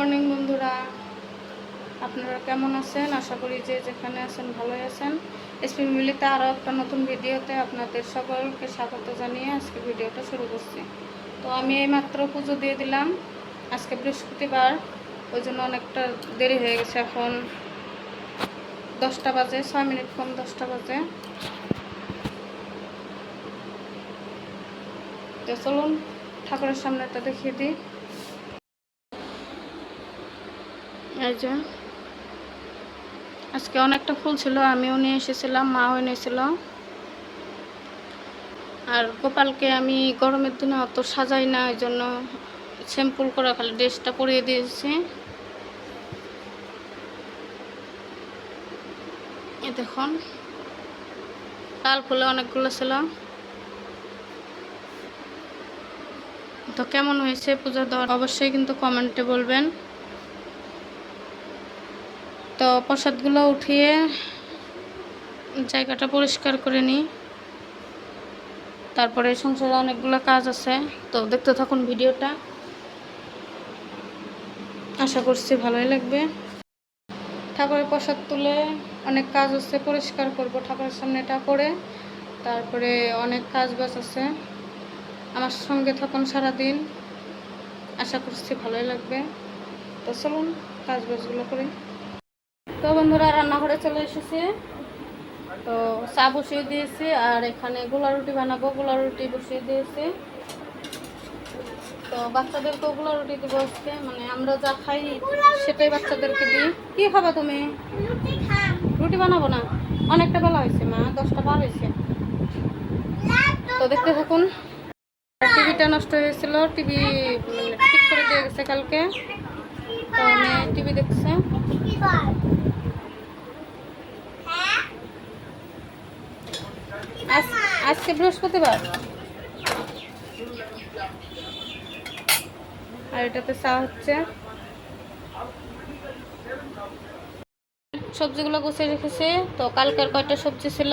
Morning বন্ধুরা, আপনারা কেমন আছেন? আশা করি যে যেখানে আছেন ভালোই আছেন। এসপি মিলিতে আরও একটা নতুন ভিডিওতে আপনাদের সকলকে স্বাগত জানিয়ে আজকে ভিডিওটা শুরু করছি। তো আমি এইমাত্র পুজো দিয়ে দিলাম। আজকে বৃহস্পতিবার, ওই জন্য অনেকটা দেরি হয়ে গেছে। এখন 10টা বাজে, 6 মিনিট কম 10টা বাজে। তো চলুন ঠাকুরের সামনেটা দেখিয়ে দিই। এই যে আজকে অনেকটা ফুল ছিল, আমিও নিয়ে এসেছিলাম, মাও এনেছিল। আর গোপালকে আমি গরমের দিনে অত সাজাই না, ওই জন্য সিম্পল করে খালি ড্রেসটা পরিয়ে দিয়েছি। এই দেখুন, লাল ফুলে অনেকগুলো ছিল। তো কেমন হয়েছে পুজো দেওয়ার অবশ্যই কিন্তু কমেন্টে বলবেন। তো প্রসাদগুলো উঠিয়ে জায়গাটা পরিষ্কার করে নিই। তারপরে সংসারে অনেকগুলো কাজ আছে, তো দেখতে থাকুন ভিডিওটা, আশা করছি ভালোই লাগবে। ঠাকুরের প্রসাদ তুলে অনেক কাজ আছে, পরিষ্কার করব ঠাকুরের সামনেটা করে। তারপরে অনেক কাজ বাজ আছে, আমার সঙ্গে থাকুন সারাদিন, আশা করছি ভালোই লাগবে। তো চলুন কাজ বাজগুলো করি। তো বন্ধুরা, রান্নাঘরে চলে এসেছি। তো চা বসিয়ে দিয়েছি, আর এখানে গোলা রুটি বানাবো, গোলা রুটি বসিয়ে দিয়েছি। তো বাচ্চাদেরকেও গোলা রুটি দেবো আজকে, মানে আমরা যা খাই সেটাই বাচ্চাদেরকে দিই। কি খাবা তুমি? রুটি বানাবো না, অনেকটা বেলা হয়েছে মা, 10টা পার হয়েছে। তো দেখতে থাকুন। টিভিটা নষ্ট হয়েছিল, টিভি ঠিক করে দিয়ে গেছে কালকে, তো মেয়ে টিভি দেখছে। আজকে বৃহস্পতিবার, আর এটাতে চা হচ্ছে। সবজিগুলো গুছিয়ে রেখেছি। তো কালকের কয়টা সবজি ছিল,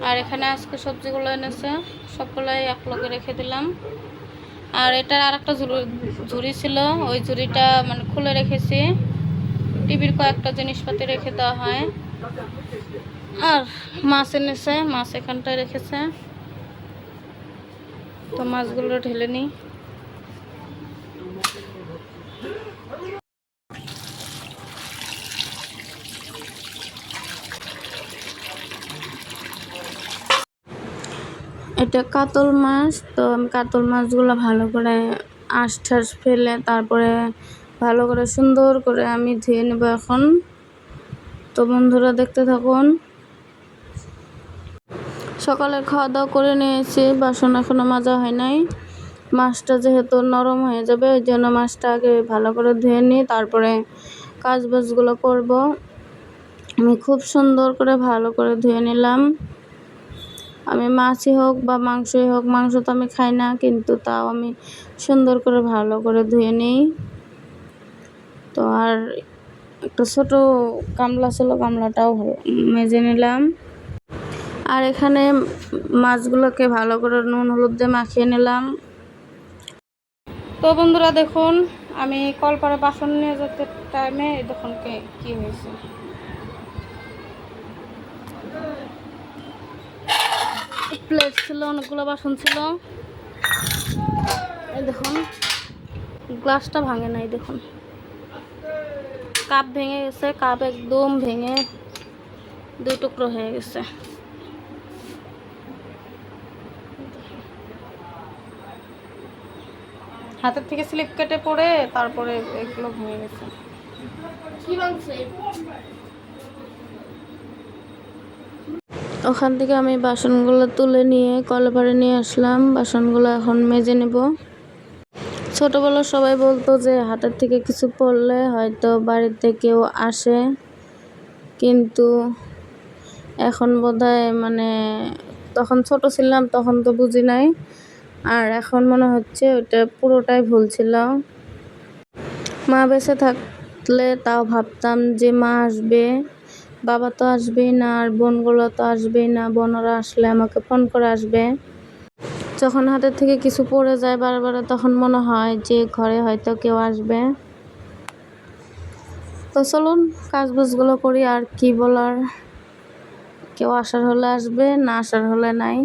আর এখানে আজকে সবজিগুলো এনেছে, সবগুলাই এক লগে রেখে দিলাম। আর এটার আর একটা ঝুড়ি ছিল, ওই ঝুড়িটা মানে খুলে রেখেছি, টিভির কয়েকটা জিনিসপাতি রেখে দেওয়া হয়। আর মাছ এনেছে, মাছ এখানটায় রেখেছে। তো মাছগুলো ঢেলে নিই। এটা কাতল মাছ। তো আমি কাতল মাছগুলো ভালো করে আঁশ ঠাস ফেলে তারপরে ভালো করে সুন্দর করে আমি ধুয়ে নেব এখন। তো বন্ধুরা দেখতে থাকুন। সকালে খাওয়া দাওয়া করে নিয়েছি, বাসন এখনো মাজা হয় নাই। মাছটা যেহেতু নরম হয়ে যাবে, ওই জন্য মাছটা আগে ভালো করে ধুয়ে নিই, তারপরে কাজ বাজগুলো করব। আমি খুব সুন্দর করে ভালো করে ধুয়ে নিলাম। আমি মাছই হোক বা মাংসই হোক, মাংস তো আমি খাই না, কিন্তু তাও আমি সুন্দর করে ভালো করে ধুয়ে নিই। তো আর একটা ছোট গামলা ছিল, গামলাটাও মেজে নিলাম। আর এখানে মাছগুলোকে ভালো করে নুন হলুদ দিয়ে মাখিয়ে নিলাম। তো বন্ধুরা দেখুন, আমি কলপারে বাসন নিয়ে যেতে টাইমে দেখুন কি হয়েছে। প্লেট ছিল, অনেকগুলো বাসন ছিল। এই দেখুন, গ্লাসটা ভাঙে নাই, দেখুন কাপ ভেঙে গেছে, কাপ একদম ভেঙে 2 টুকরো হয়ে গেছে। হাতের থেকে স্লিপ কেটে পড়ে তারপরে এগুলো ভেঙে গেছে। ওখান থেকে আমি বাসনগুলো তুলে নিয়ে কলপারে নিয়ে আসলাম। বাসনগুলো এখন মেজে নেব। ছোটোবেলা সবাই বলতো যে হাতের থেকে কিছু পড়লে হয়তো বাড়িতে কেউ আসে, কিন্তু এখন বোধহয় মানে তখন ছোট ছিলাম, তখন তো বুঝি নাই। আর এখন মনে হচ্ছে ওটা পুরোটাই ভুল ছিল। মা বেঁচে থাকলে তাও ভাবতাম যে মা আসবে, বাবা তো আসবেই না, আর বোনগুলো তো আসবেই না, বোনরা আসলে আমাকে ফোন করে আসবে। যখন হাতের থেকে কিছু পড়ে যায় বারবার, তখন মনে হয় যে ঘরে হয়তো কেউ আসবে। তো চলুন কাজ বাজগুলো করি, আর কি বলার। কেউ আসার হলে আসবে, না আসার হলে নাই।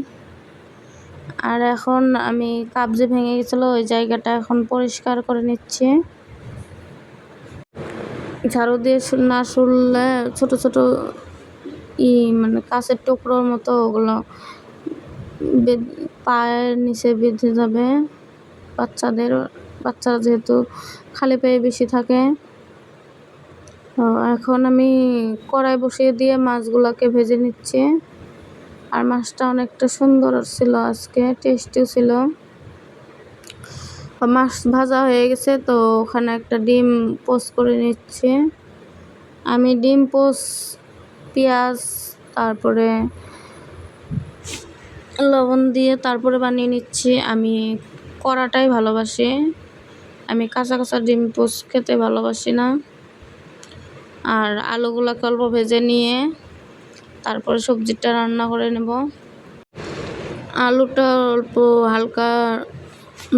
আর এখন আমি কাপ যে ভেঙে গেছিলো ওই জায়গাটা এখন পরিষ্কার করে নিচ্ছি। ঝাড়ু দিয়ে না শুনলে ছোট ছোট মানে কাঁচের টুকরোর মতো ওগুলো পায়ের নিচে বেঁধে যাবে। বাচ্চারা যেহেতু খালি পায়ে বেশি থাকে। তো এখন আমি কড়াই বসিয়ে দিয়ে মাছগুলোকে ভেজে নিচ্ছি। আর মাছটা অনেকটা সুন্দর ছিল, আজকে টেস্টিও ছিল। মাছ ভাজা হয়ে গেছে, তো ওখানে একটা ডিম পোস্ট করে নিচ্ছি আমি। ডিম পোস্ট, পেঁয়াজ, তারপরে লবণ দিয়ে তারপরে বানিয়ে নিচ্ছি। আমি কড়াটাই ভালোবাসি, আমি কাঁচা কাঁচা ডিম পোস্ট খেতে ভালোবাসি না। আর আলুগুলোকে অল্প ভেজে নিয়ে তারপরে সবজিটা রান্না করে নেব। আলুটা অল্প হালকা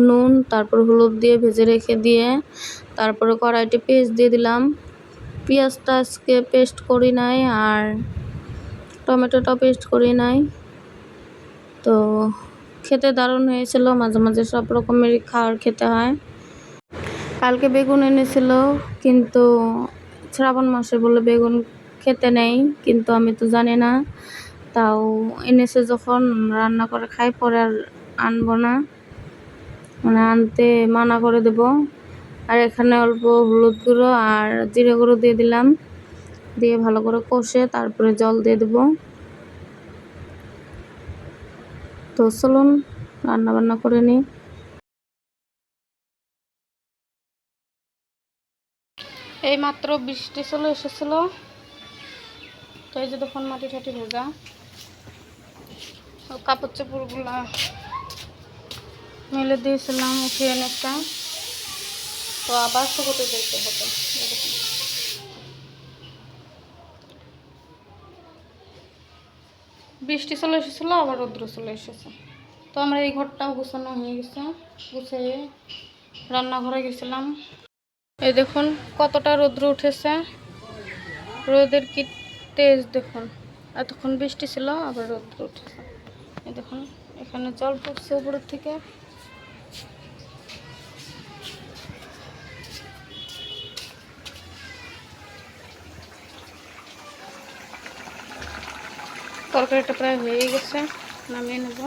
নুন তারপর হলুদ দিয়ে ভেজে রেখে দিয়ে তারপরে কড়াইতে পেস্ট দিয়ে দিলাম। পেঁয়াজটা আজকে পেস্ট করি নাই, আর টমেটোটা পেস্ট করি নাই। তো খেতে দারুণ হয়েছিল। মাঝে মাঝে সব রকমেরই খাবার খেতে হয়। কালকে বেগুন এনেছিল, কিন্তু শ্রাবণ মাসে বলে বেগুন খেতে নেই, কিন্তু আমি তো জানি না। তাও এনেছে যখন রান্না করে খাই, পরে আর আনবো না, মানে আনতে মানা করে দেব। আর এখানে অল্প হলুদ গুঁড়ো আর জিরে গুঁড়ো দিয়ে দিলাম, দিয়ে ভালো করে কষে তারপরে জল দিয়ে দেব। তো চলুন রান্না বান্না করে নিই। এই মাত্র বৃষ্টি চলে এসেছিল, তো এই যে তখন মাটি ঠাটি ভেজা, কাপড় চোপড়গুলা মেলে দিয়েছিলাম, উঠিয়ে এনেছে। তো আবার শুকোতে যেতে হবে। বৃষ্টি চলে এসেছিল, আবার রৌদ্র চলে এসেছে। তো আমরা এই ঘরটাও গুছানো হয়ে গেছে, গুছিয়ে রান্নাঘরে গেছিলাম। এই দেখুন কতটা রৌদ্র উঠেছে, রোদের কি তেজ দেখুন। এতক্ষণ বৃষ্টি ছিল, আবার রৌদ্র উঠেছে। এই দেখুন এখানে জল পড়ছে উপরের থেকে। তরকারিটা প্রায় হয়ে গেছে, নামিয়ে নেব।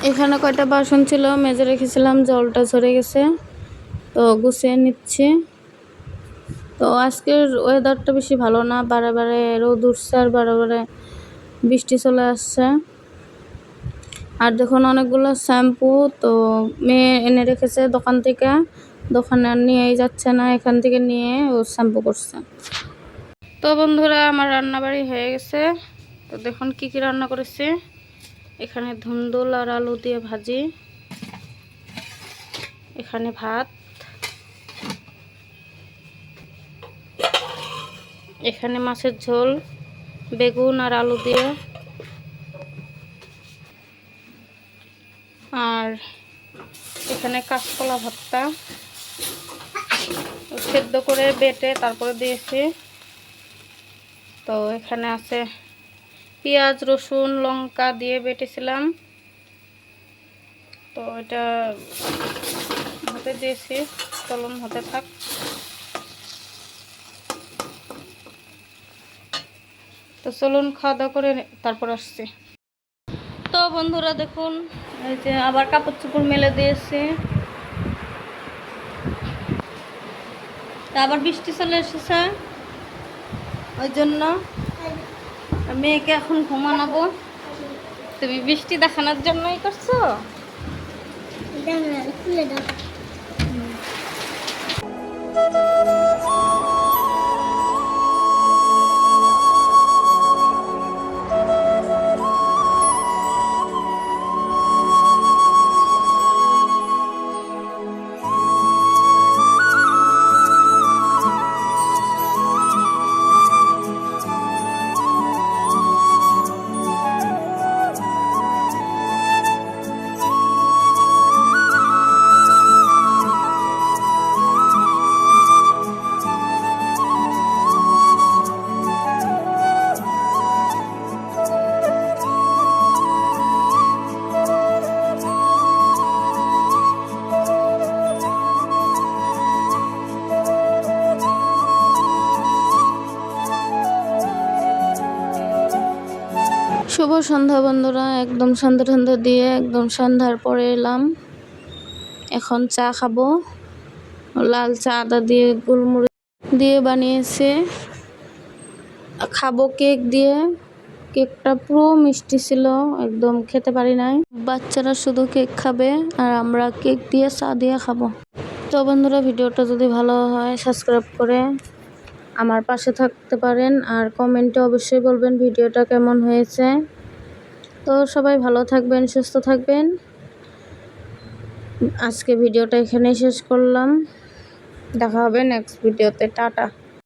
এখানে কয়টা বাসন ছিল মেজে রেখেছিলাম, জলটা ঝরে গেছে, তো গুছিয়ে নিচ্ছি। তো আজকের ওয়েদারটা বেশি ভালো না, বারে বারে রোদ উঠছে আর বারে বারে বৃষ্টি চলে আসছে। আর দেখুন অনেকগুলো শ্যাম্পু তো মেয়ে এনে রেখেছে দোকান থেকে, দোকানে আর নিয়েই যাচ্ছে না, এখান থেকে নিয়ে ও শ্যাম্পু করছে। তো বন্ধুরা আমার রান্নাবাড়ি হয়ে গেছে। তো দেখুন কি কি রান্না করেছি। এখানে ধুন্দুল আর আলু দিয়ে ভাজি, এখানে ভাত, এখানে মাছের ঝোল বেগুন আর আলু দিয়ে, আর এখানে কাঁচকলা ভর্তা সেদ্ধ করে বেটে তারপরে দিয়েছি। তো এখানে আছে পেঁয়াজ রসুন লঙ্কা দিয়ে বেটেছিলাম, তো এটা হতে দিয়েছি। চলুন হতে থাক। তো চলুন খাওয়া দাওয়া করে তারপর আসছি। তো বন্ধুরা দেখুন এই যে আবার কাপড় চোপড় মেলে দিয়েছি, তা আবার বৃষ্টি চলে এসেছে, ওই জন্য মেয়েকে এখন ঘুমানাবো। তুমি বৃষ্টি দেখানোর জন্যই করছো। শুভ সন্ধ্যা বন্ধুরা, একদম সন্ধ্যা দিয়ে একদম সন্ধ্যার পরে এলাম। এখন চা খাবো, লাল চা আদা দিয়ে গোলমরিচ দিয়ে বানিয়েছে। খাবো কেক দিয়ে। কেকটা পুরো মিষ্টি ছিল, একদম খেতে পারি নাই। বাচ্চারা শুধু কেক খাবে আর আমরা কেক দিয়ে চা দিয়ে খাবো। তো বন্ধুরা, ভিডিওটা যদি ভালো হয় সাবস্ক্রাইব করে আমার পাশে থাকতে পারেন, আর কমেন্টে অবশ্যই বলবেন ভিডিওটা কেমন হয়েছে। তো সবাই ভালো থাকবেন, সুস্থ থাকবেন। আজকে ভিডিওটা এখানেই শেষ করলাম। দেখা হবে নেক্সট ভিডিওতে। টাটা।